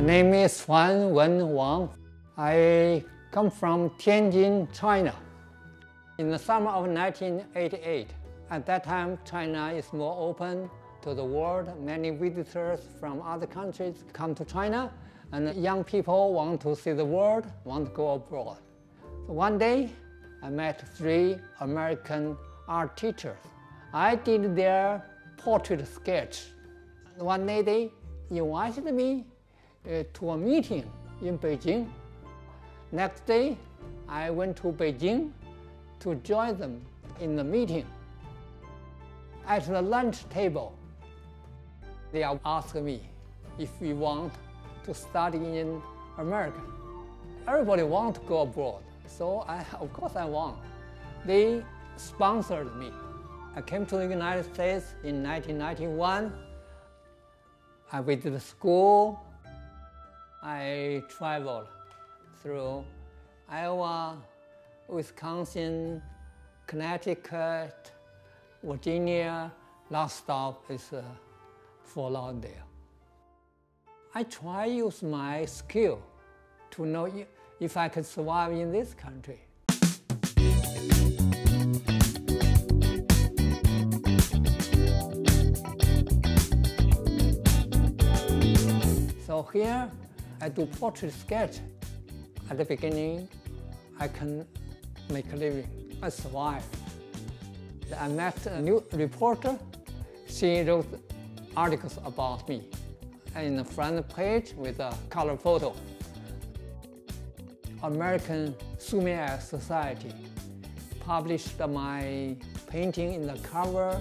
name is Chuanwen Wang. I come from Tianjin, China. In the summer of 1988, at that time, China is more open to the world. Many visitors from other countries come to China, and young people want to see the world, want to go abroad. So one day, I met 3 American art teachers. I did their portrait sketch. One day, they invited me to a meeting in Beijing. Next day, I went to Beijing to join them in the meeting. At the lunch table, they asked me if we want to study in America. Everybody wants to go abroad, so of course I want. They sponsored me. I came to the United States in 1991. I visited school. I traveled through Iowa, Wisconsin, Connecticut, Virginia. Last stop is Fort Lauderdale. I try to use my skill to know if I can survive in this country. So here, I do portrait sketch. At the beginning, I can make a living. I survive. I met a new reporter. She wrote articles about me in the front page with a color photo. American Sumia Society published my painting in the cover.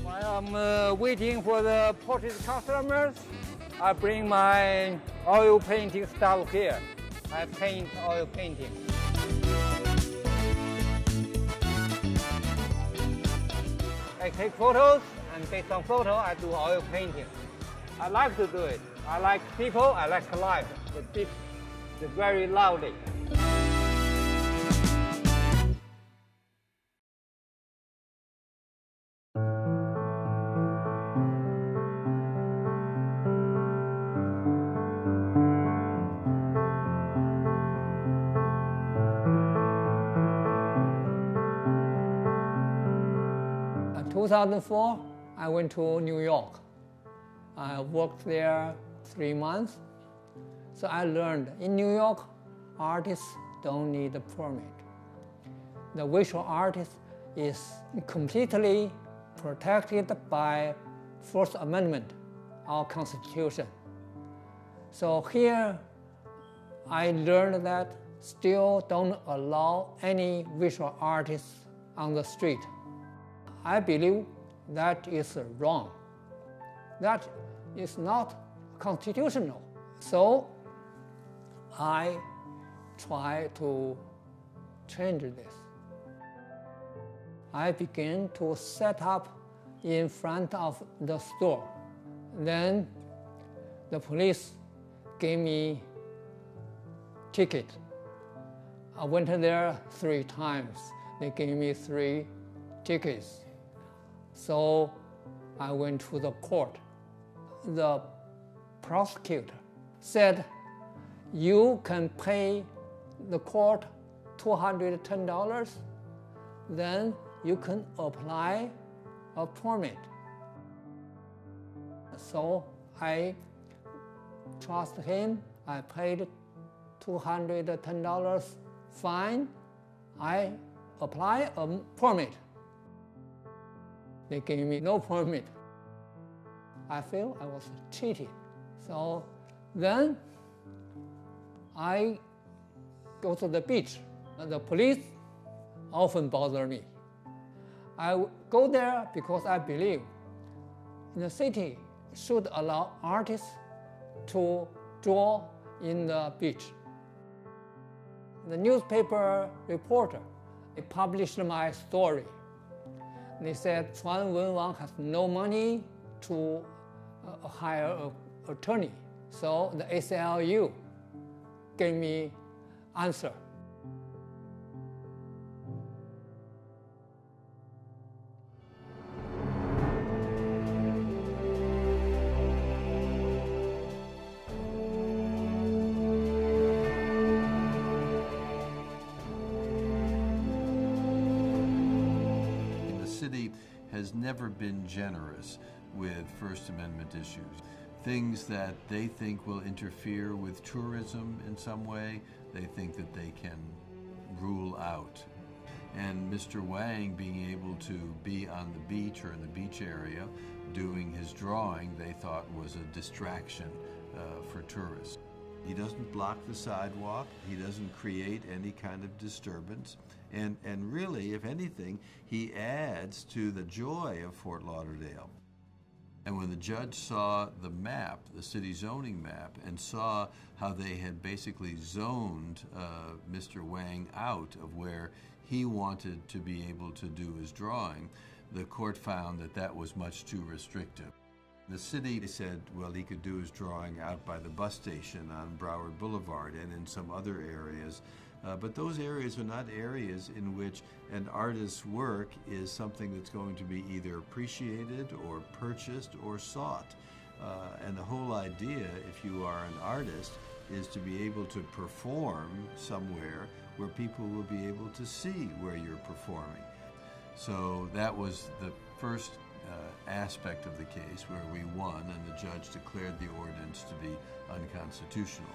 While I'm waiting for the portrait customers, I bring my oil painting stuff here. I paint oil painting. I take photos, and based on photo, I do oil painting. I like to do it. I like people, I like life. It's very loudly. In 2004, I went to New York. I worked there 3 months. So I learned in New York, artists don't need a permit. The visual artist is completely protected by First Amendment, our Constitution. So here, I learned that still don't allow any visual artists on the street. I believe that is wrong. That is not constitutional. So I try to change this. I began to set up in front of the store. Then the police gave me ticket. I went there 3 times. They gave me 3 tickets. So I went to the court. The prosecutor said, you can pay the court $210, then you can apply a permit. So I trust him. I paid $210 fine. I apply a permit. They gave me no permit. I feel I was cheated. So then I go to the beach. The police often bother me. I go there because I believe the city should allow artists to draw in the beach. The newspaper reporter published my story. They said Chuanwen Wang has no money to hire an attorney. So the ACLU gave me answer. city has never been generous with First Amendment issues. Things that they think will interfere with tourism in some way, they think that they can rule out. And Mr. Wang being able to be on the beach or in the beach area doing his drawing, they thought was a distraction for tourists. He doesn't block the sidewalk, he doesn't create any kind of disturbance, and really, if anything, he adds to the joy of Fort Lauderdale. And when the judge saw the map, the city zoning map, and saw how they had basically zoned Mr. Wang out of where he wanted to be able to do his drawing, the court found that that was much too restrictive. The city said, well, he could do his drawing out by the bus station on Broward Boulevard and in some other areas, but those areas are not areas in which an artist's work is something that's going to be either appreciated or purchased or sought. And the whole idea, if you are an artist, is to be able to perform somewhere where people will be able to see where you're performing. So that was the first aspect of the case where we won, and the judge declared the ordinance to be unconstitutional.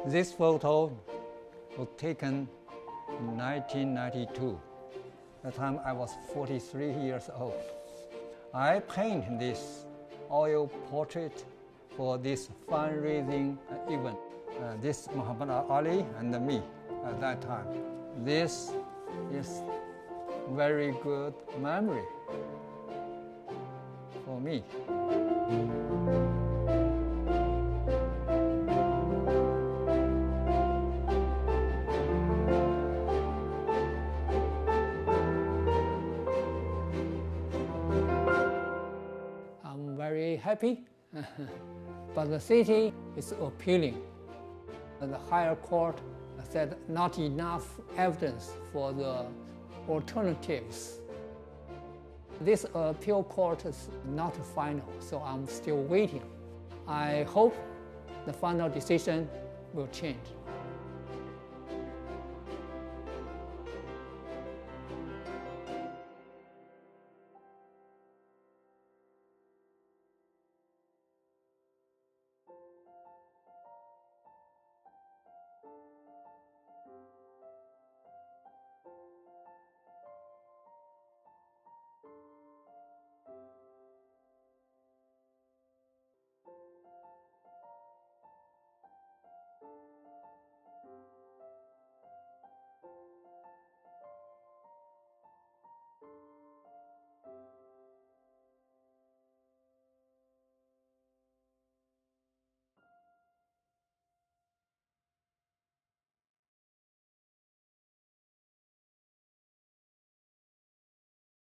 This photo was taken in 1992. At the time I was 43 years old. I painted this oil portrait for this fundraising event. This Muhammad Ali and me at that time. This is very good memory for me. Very happy, but the city is appealing. The higher court said not enough evidence for the alternatives. This appeal court is not final, so I'm still waiting. I hope the final decision will change.